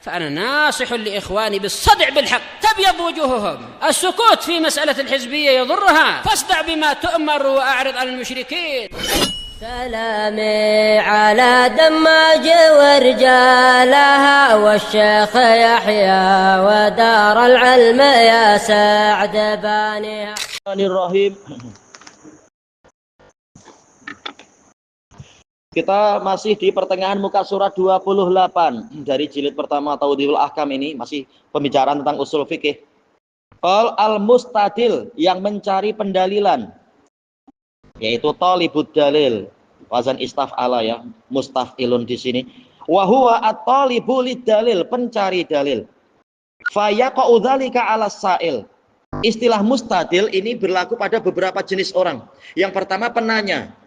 فأنا ناصح لإخواني بالصدع بالحق تبيض وجوههم. السكوت في مسألة الحزبية يضرها، فاصدع بما تؤمر وأعرض عن المشركين. سلامي على دماج ورجالها والشيخ يحيى ودار العلم يا سعد بانيها. Bismillahirrahmanirrahim. Kita masih di pertengahan muka surat 28 dari jilid pertama Tawdihul Ahkam. Ini masih pembicaraan tentang usul fikih. Qal al-mustadil, yang mencari pendalilan, yaitu talibud dalil, wazan istaf'ala ya, mustaf'ilun di sini. Wa huwa at-talibu lid-dalil, pencari dalil. Fa yaqa'u dzalika 'ala sa'il. Istilah mustadil ini berlaku pada beberapa jenis orang. Yang pertama penanya.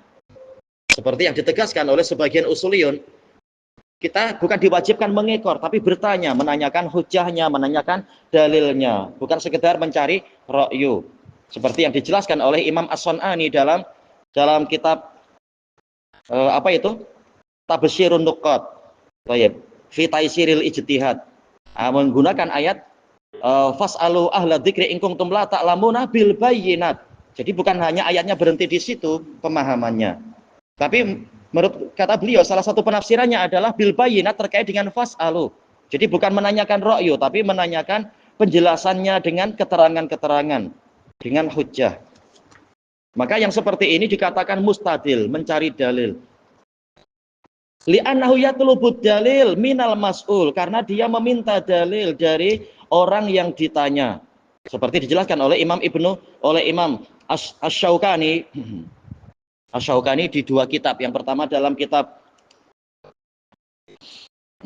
Seperti yang ditegaskan oleh sebagian usuliyun, kita bukan diwajibkan mengekor, tapi bertanya, menanyakan hujahnya, menanyakan dalilnya, bukan sekedar mencari ra'yu. Seperti yang dijelaskan oleh Imam As-Sun'ani dalam kitab Tabsyirun Nuqat, fi taysiril ijtihad, menggunakan ayat fas'alu ahla dzikri in kuntum la ta'lamuna bil bayyinat. Jadi bukan hanya ayatnya berhenti di situ pemahamannya. Tapi menurut kata beliau, salah satu penafsirannya adalah bil bayyinat terkait dengan fas'alu. Jadi bukan menanyakan ra'yu, tapi menanyakan penjelasannya dengan keterangan-keterangan, dengan hujjah. Maka yang seperti ini dikatakan mustadil, mencari dalil. Li'annahu yatlubud dalil minal mas'ul, karena dia meminta dalil dari orang yang ditanya. Seperti dijelaskan oleh Imam Asy-Syaukani di dua kitab. Yang pertama dalam kitab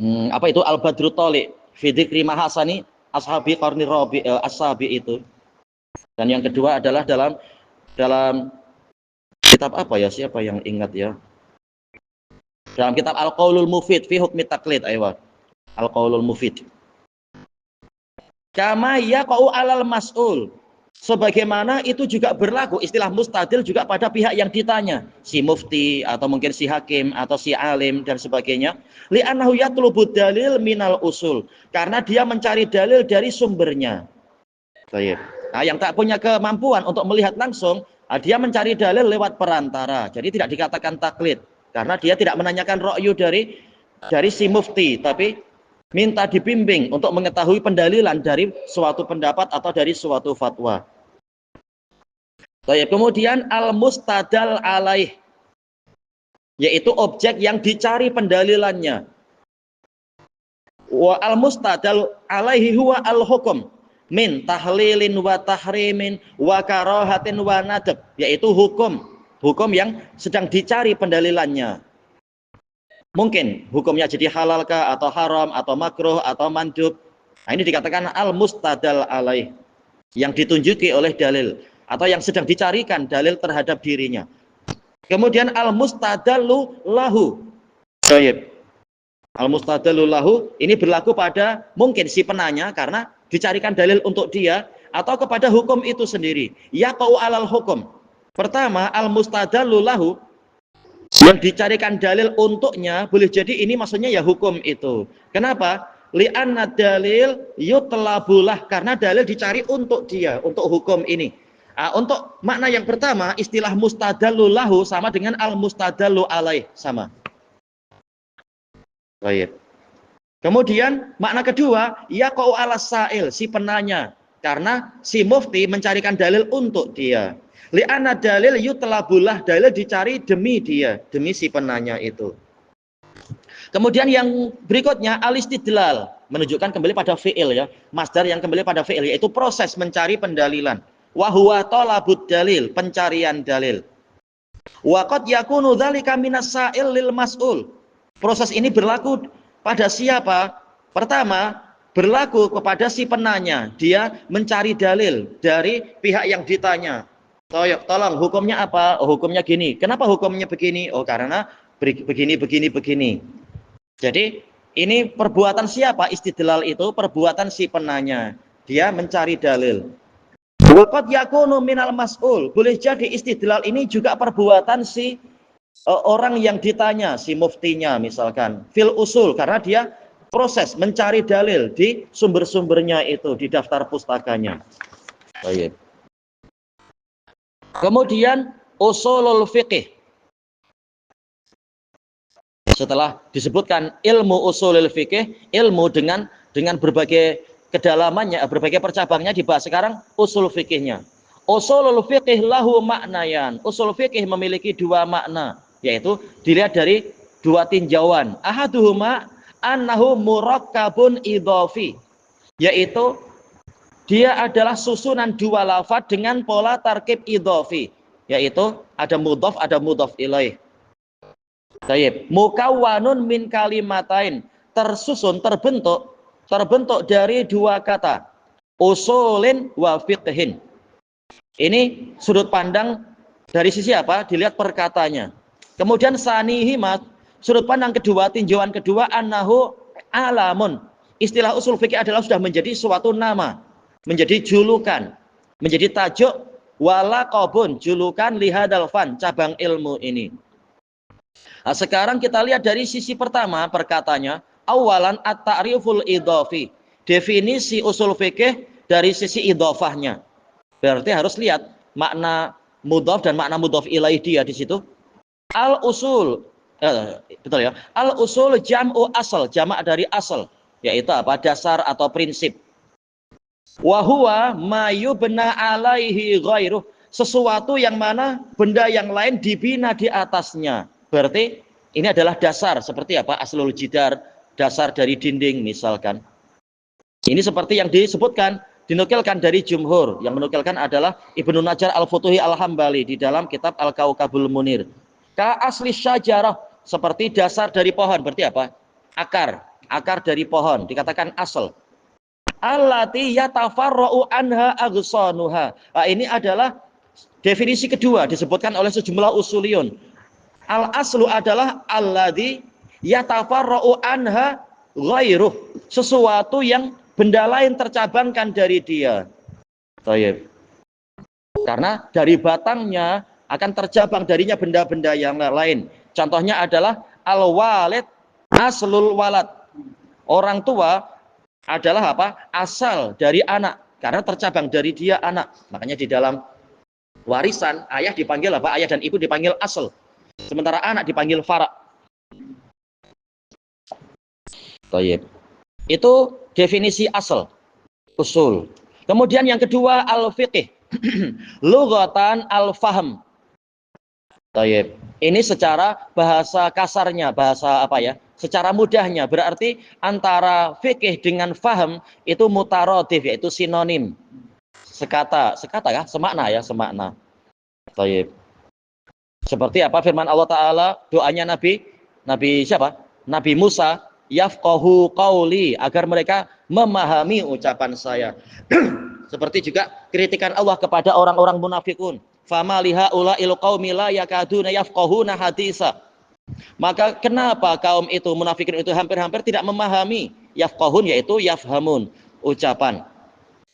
Al-Badrut Thaliq fi dzikri mahasani ashabi qarni rabi as-sabi itu. Dan yang kedua adalah dalam kitab apa ya, siapa yang ingat ya? Dalam kitab Al-Qaulul Mufid fi hukmi taqlid, Al-Qaulul Mufid. Kama yaqa'u 'alal mas'ul. Sebagaimana itu juga berlaku istilah mustadil juga pada pihak yang ditanya, si mufti atau mungkin si hakim atau si alim dan sebagainya. Li'annahu yatlubud dalil minal usul, karena dia mencari dalil dari sumbernya. Nah, yang tak punya kemampuan untuk melihat langsung, dia mencari dalil lewat perantara. Jadi tidak dikatakan taklid, karena dia tidak menanyakan ra'yu dari si mufti, tapi minta dibimbing untuk mengetahui pendalilan dari suatu pendapat atau dari suatu fatwa. Kemudian al-mustadal alaih, yaitu objek yang dicari pendalilannya. Wa al-mustadal alaihi huwa al-hukum min tahlilin wa tahrimin wa karahatin wa nadab, yaitu hukum yang sedang dicari pendalilannya. Mungkin hukumnya jadi halalkah atau haram atau makruh atau mandub. Nah, ini dikatakan al-mustadal alaih, yang ditunjuki oleh dalil atau yang sedang dicarikan dalil terhadap dirinya. Kemudian al-mustadallu lahu. Al-mustadallu lahu ini berlaku pada mungkin si penanya karena dicarikan dalil untuk dia, atau kepada hukum itu sendiri. Yaqa'u 'alal hukum. Pertama, al-mustadallu lahu, yang dicarikan dalil untuknya, boleh jadi ini maksudnya ya hukum itu. Kenapa? Li'anna dalil yutlabulah, karena dalil dicari untuk dia, untuk hukum ini. Untuk makna yang pertama, istilah mustadallu lahu sama dengan al-mustadallu alaih, sama. Baik. Kemudian makna kedua, yaqa'u 'alas sa'il, si penanya, karena si mufti mencarikan dalil untuk dia. Li'anna dalil yutlabulah, dalil dicari demi dia, demi si penanya itu. Kemudian yang berikutnya al-istidlal, menunjukkan kembali pada fi'il ya, masdar yang kembali pada fi'il, yaitu proses mencari pendalilan. Wa huwa talabud dalil, pencarian dalil. Wa qad yakunu dzalika minas sa'il lil mas'ul. Proses ini berlaku pada siapa? Pertama, berlaku kepada si penanya, dia mencari dalil dari pihak yang ditanya. Tolong hukumnya apa? Oh, hukumnya gini. Kenapa hukumnya begini? Oh, karena begini. Jadi ini perbuatan siapa? Istidlal itu perbuatan si penanya. Dia mencari dalil. Waqad yakunu minal mas'ul. Boleh jadi istidlal ini juga perbuatan si orang yang ditanya, si muftinya misalkan. Fil usul, karena dia proses mencari dalil di sumber-sumbernya itu, di daftar pustakanya. Baik. Kemudian usulul fiqih. Setelah disebutkan ilmu usulul fiqih, ilmu dengan berbagai kedalamannya, berbagai percabangnya, dibahas sekarang usul fikihnya. Usulul fiqih lahu maknayan. Usul fikih memiliki dua makna, yaitu dilihat dari dua tinjauan. Ahaduhuma annahu murakkabun idhofi, yaitu dia adalah susunan dua lafaz dengan pola tarkib idhofi, yaitu ada mudhof, ada mudhof ilaih. Baik, mukawwanun min kalimatain, tersusun, terbentuk dari dua kata, usulin wa fiqhin. Ini sudut pandang dari sisi apa? Dilihat perkatanya. Kemudian sanihimat, sudut pandang kedua, tinjauan kedua, annahu alamun. Istilah usul fikih adalah sudah menjadi suatu nama, menjadi julukan, menjadi tajuk, walaqabun, julukan lihadal fan, cabang ilmu ini. Nah, sekarang kita lihat dari sisi pertama perkatanya, awalan at-ta'riful idhofi, definisi usul fikih dari sisi idhofahnya. Berarti harus lihat makna mudhof dan makna mudhof ilaih dia di situ. Al-usul, betul ya. Al-usul jam'u asal, jamak dari asal, yaitu apa? Dasar atau prinsip. Wa huwa ma yubna alaihi ghairuh, sesuatu yang mana benda yang lain dibina di atasnya. Berarti ini adalah dasar, seperti apa? Aslul jidar, dasar dari dinding misalkan. Ini seperti yang disebutkan, dinukilkan dari jumhur. Yang menukilkan adalah Ibnu Najjar Al-Futuhi Al-Hambali di dalam kitab Al-Kaukabul Munir. Ka asli syajarah, seperti dasar dari pohon. Berarti apa? Akar dari pohon, dikatakan asal. Allati yatafarra'u anha aghsanuha. Nah, ini adalah definisi kedua disebutkan oleh sejumlah usuliyun. Al-aslu adalah alladzi yatafarra'u anha ghairuh, sesuatu yang benda lain tercabangkan dari dia. Baik. Karena dari batangnya akan tercabang darinya benda-benda yang lain. Contohnya adalah al-walid aslul walad. Orang tua adalah apa? Asal dari anak, karena tercabang dari dia anak. Makanya di dalam warisan ayah dipanggil apa? Ayah dan ibu dipanggil asal. Sementara anak dipanggil fara'. Baik. Itu definisi asal, usul. Kemudian yang kedua al-fiqih. Lughatan al-fahm. Baik. Ini secara bahasa kasarnya, bahasa apa ya? Secara mudahnya berarti antara fikih dengan faham itu mutaradif, yaitu sinonim. Sekata kah? Semakna ya, semakna. Baik. Seperti apa firman Allah Ta'ala, doanya Nabi siapa? Nabi Musa, yafqahu qawli, agar mereka memahami ucapan saya. Seperti juga kritikan Allah kepada orang-orang munafikun, fama lihaula'il qaumi la yakaduna yafqahuna hadisa. Maka kenapa kaum itu, munafikin itu hampir-hampir tidak memahami yafqahun, yaitu yafhamun, ucapan.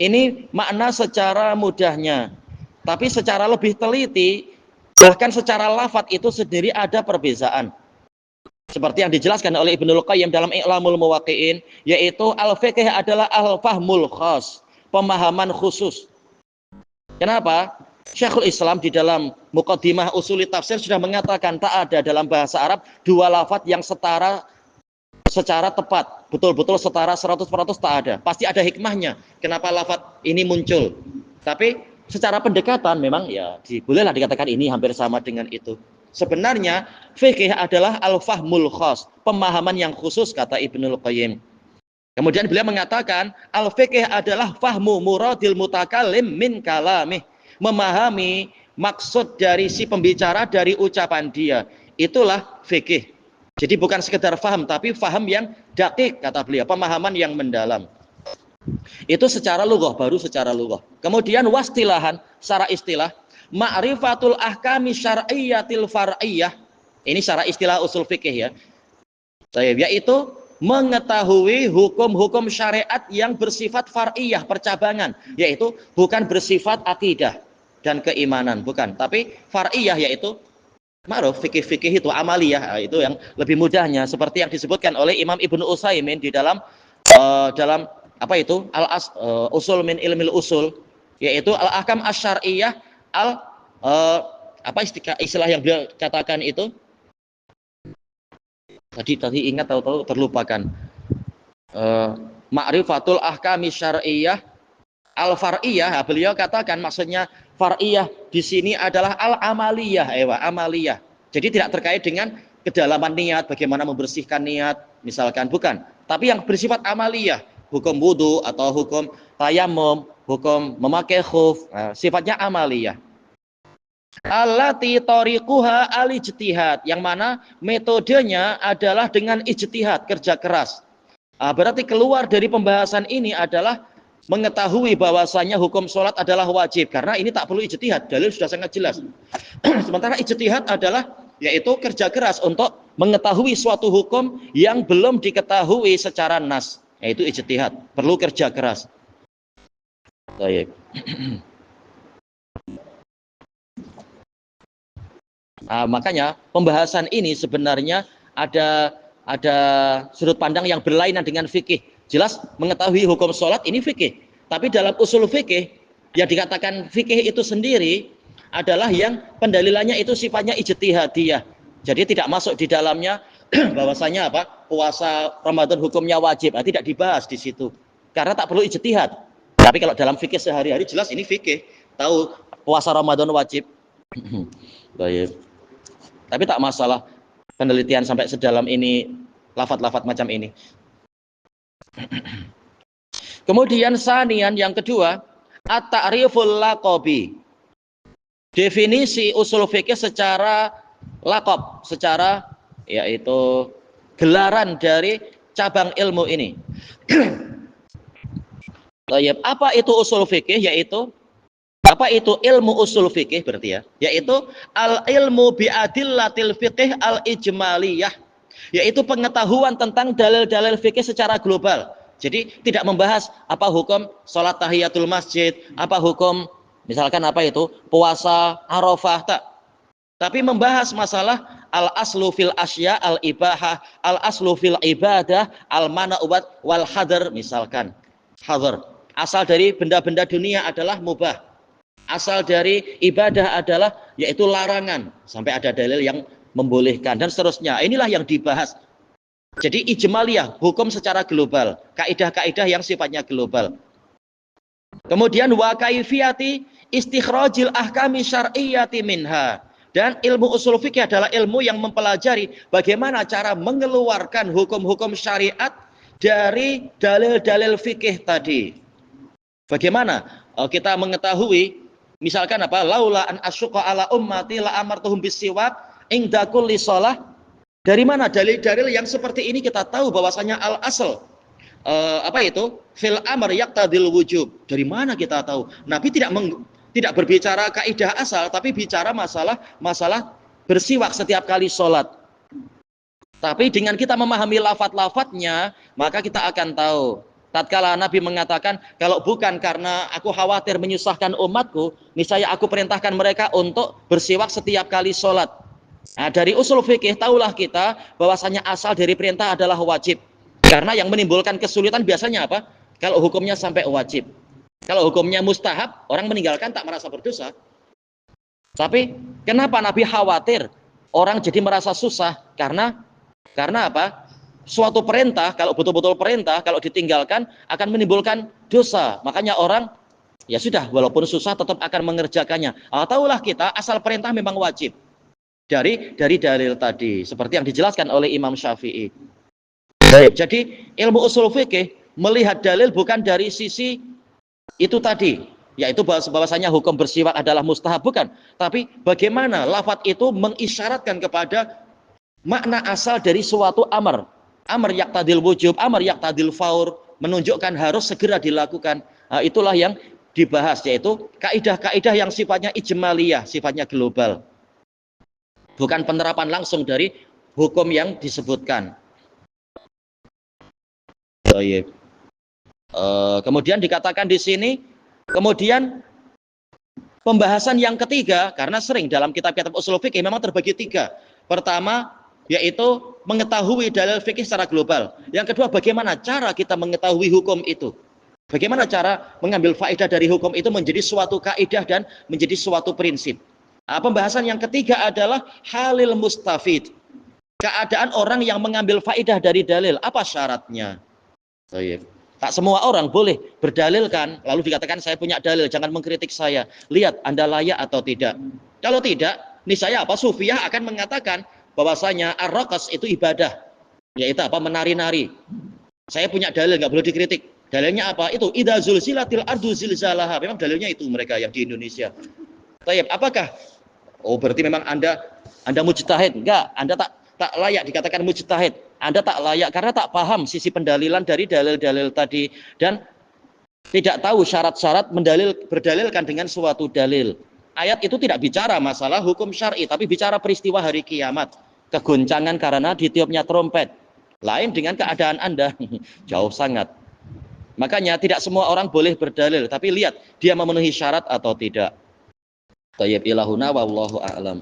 Ini makna secara mudahnya, tapi secara lebih teliti, bahkan secara lafadz itu sendiri ada perbedaan. Seperti yang dijelaskan oleh Ibnul Qayyim dalam I'lamul Muwaqqi'in, yaitu al-fiqh adalah al-fahmul khas, pemahaman khusus. Kenapa? Syekhul Islam di dalam Muqaddimah Usuli Tafsir sudah mengatakan tak ada dalam bahasa Arab dua lafadz yang setara secara tepat, betul-betul setara 100% tak ada. Pasti ada hikmahnya kenapa lafadz ini muncul. Tapi secara pendekatan memang ya bolehlah dikatakan ini hampir sama dengan itu. Sebenarnya fikih adalah al-fahmul khas, pemahaman yang khusus, kata Ibnul Qayyim. Kemudian beliau mengatakan al-fikih adalah fahmu muradil mutakallim min kalamih, memahami maksud dari si pembicara dari ucapan dia. Itulah fikih. Jadi bukan sekedar faham, tapi faham yang dakik, kata beliau, pemahaman yang mendalam. Itu secara lughah, baru secara lughah. Kemudian wastilahan, secara istilah, ma'rifatul ahkami syar'iyyatil far'iyyah. Ini secara istilah usul fikih ya. Yaitu mengetahui hukum-hukum syariat yang bersifat far'iyah, percabangan, yaitu bukan bersifat akidah dan keimanan, bukan, tapi far'iyah, yaitu Ma'ruf, fikih-fikih itu amaliyah, itu yang lebih mudahnya seperti yang disebutkan oleh Imam Ibnu Utsaimin di dalam dalam apa itu usul min ilmil usul, yaitu al-ahkam asy-syar'iyyah al apa istilah yang beliau katakan itu tadi ingat tahu-tahu terlupakan, ma'rifatul ahkami syar'iyyah al-far'iyah. Beliau katakan maksudnya far'iyah di sini adalah al-amaliyah, amaliyah. Jadi tidak terkait dengan kedalaman niat, bagaimana membersihkan niat, misalkan, bukan. Tapi yang bersifat amaliyah, hukum wudu atau hukum tayamum, hukum memakai khuf, sifatnya amaliyah. Allati tariquha al-ijtihad, yang mana metodenya adalah dengan ijtihad, kerja keras. Berarti keluar dari pembahasan ini adalah mengetahui bahwasanya hukum sholat adalah wajib, karena ini tak perlu ijtihad, dalil sudah sangat jelas. Sementara ijtihad adalah yaitu kerja keras untuk mengetahui suatu hukum yang belum diketahui secara nas, yaitu ijtihad, perlu kerja keras. Baik. Makanya pembahasan ini sebenarnya ada sudut pandang yang berlainan dengan fikih. Jelas mengetahui hukum sholat ini fikih, tapi dalam usul fikih yang dikatakan fikih itu sendiri adalah yang pendalilannya itu sifatnya ijtihadiyah. Jadi tidak masuk di dalamnya bahwasanya puasa Ramadan hukumnya wajib, tidak dibahas di situ karena tak perlu ijtihad. Tapi kalau dalam fikih sehari-hari jelas ini fikih, tahu puasa Ramadan wajib. Baik. Tapi tak masalah penelitian sampai sedalam ini, lafat-lafat macam ini. Kemudian sanian yang kedua, at-ta'riful laqabi. Definisi usul fikih secara laqab, secara yaitu gelaran dari cabang ilmu ini. Apa itu usul fikih? Yaitu apa itu ilmu usul fikih berarti ya? Yaitu al-ilmu bi'adillatil fikih al-ijmaliyah. Yaitu pengetahuan tentang dalil-dalil fikih secara global. Jadi tidak membahas apa hukum sholat tahiyatul masjid, apa hukum misalkan apa itu puasa Arafah, tak. Tapi membahas masalah al-aslu fil asya al-ibahah, al-aslu fil ibadah, al-mana'ubat wal hadar, misalkan. Hadar. Asal dari benda-benda dunia adalah mubah. Asal dari ibadah adalah yaitu larangan. Sampai ada dalil yang membolehkan dan seterusnya. Inilah yang dibahas. Jadi ijmaliyah, hukum secara global, kaidah-kaidah yang sifatnya global. Kemudian wa kaifiyati istikhrajil ahkami syar'iyyati minha. Dan ilmu usul fikih adalah ilmu yang mempelajari bagaimana cara mengeluarkan hukum-hukum syariat dari dalil-dalil fikih tadi. Bagaimana kita mengetahui misalkan laula an asyqa ala ummati la amartuhum bisiwak inda kulli shalah. Dari mana dalil-dalil yang seperti ini kita tahu bahwasanya al-asl fil amr yaqtadil wujub. Dari mana kita tahu? Nabi tidak berbicara kaidah asal, tapi bicara masalah bersiwak setiap kali sholat. Tapi dengan kita memahami lafaz-lafaznya, maka kita akan tahu. Tatkala Nabi mengatakan, kalau bukan karena aku khawatir menyusahkan umatku, niscaya aku perintahkan mereka untuk bersiwak setiap kali sholat. Nah, dari usul fikih tahulah kita bahwasanya asal dari perintah adalah wajib. Karena yang menimbulkan kesulitan biasanya apa? Kalau hukumnya sampai wajib. Kalau hukumnya mustahab, orang meninggalkan tak merasa berdosa. Tapi kenapa Nabi khawatir orang jadi merasa susah? Karena apa? Suatu perintah, kalau betul-betul perintah, kalau ditinggalkan akan menimbulkan dosa. Makanya orang ya sudah, walaupun susah tetap akan mengerjakannya. Tahulah kita asal perintah memang wajib. Dari dalil tadi, seperti yang dijelaskan oleh Imam Syafi'i. Jadi ilmu usul fikih melihat dalil bukan dari sisi itu tadi, yaitu bahwasanya hukum bersiwak adalah mustahab, bukan. Tapi bagaimana lafaz itu mengisyaratkan kepada makna asal dari suatu amr. Amr yaqtadil wujub, amr yaqtadil faur, menunjukkan harus segera dilakukan. Itulah yang dibahas, yaitu kaidah-kaidah yang sifatnya ijmaliyah, sifatnya global. Bukan penerapan langsung dari hukum yang disebutkan. Kemudian dikatakan di sini, kemudian Pembahasan yang ketiga, karena sering dalam kitab-kitab ushul fikih memang terbagi tiga. Pertama, yaitu mengetahui dalil fikih secara global. Yang kedua, bagaimana cara kita mengetahui hukum itu. Bagaimana cara mengambil faedah dari hukum itu menjadi suatu kaidah dan menjadi suatu prinsip. Nah, pembahasan yang ketiga adalah halil mustafid. Keadaan orang yang mengambil faedah dari dalil. Apa syaratnya? Baik. Tak semua orang boleh berdalilkan, lalu dikatakan saya punya dalil, jangan mengkritik saya. Lihat, Anda layak atau tidak. Kalau tidak, niscaya apa? Sufiyah akan mengatakan bahwasanya ar-raqas itu ibadah. Yaitu apa? Menari-nari. Saya punya dalil, nggak boleh dikritik. Dalilnya apa? Itu idza zulzilatil ardu zilzalaha. Memang dalilnya itu mereka yang di Indonesia. Tayyib, apakah? Oh, berarti memang Anda mujtahid. Enggak, Anda tak layak dikatakan mujtahid. Anda tak layak karena tak paham sisi pendalilan dari dalil-dalil tadi dan tidak tahu syarat-syarat berdalilkan dengan suatu dalil. Ayat itu tidak bicara masalah hukum syar'i, tapi bicara peristiwa hari kiamat. Kegoncangan karena ditiupnya trompet. Lain dengan keadaan Anda. Jauh sangat. Makanya tidak semua orang boleh berdalil, tapi lihat dia memenuhi syarat atau tidak. Tayyib ilahuna wallahu a'lam.